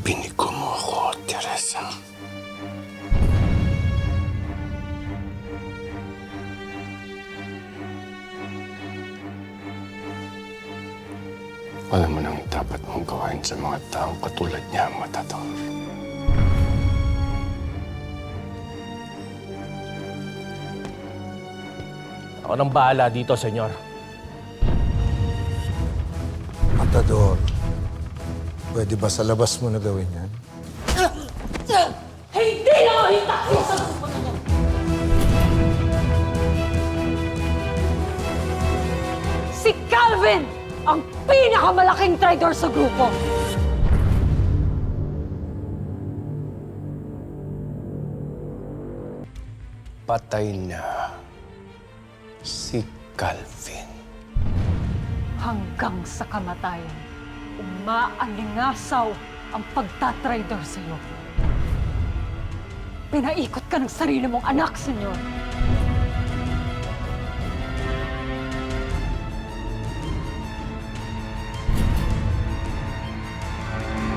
Binigo mo ako, Teresa. Alam mo nang dapat mong gawin sa mga taong katulad niya, Matador. Ako nang bahala dito, senyor. Matador, pwede ba sa labas mo na gawin yan? Hindi na ako hitakbo sa grupo na to! Si Calvin ang pinakamalaking traitor sa grupo! Patay na si Calvin. Hanggang sa kamatayan, umaalingasaw ang pagtatraidor sa'yo. Pinaikot ka ng sarili mong anak, senyor.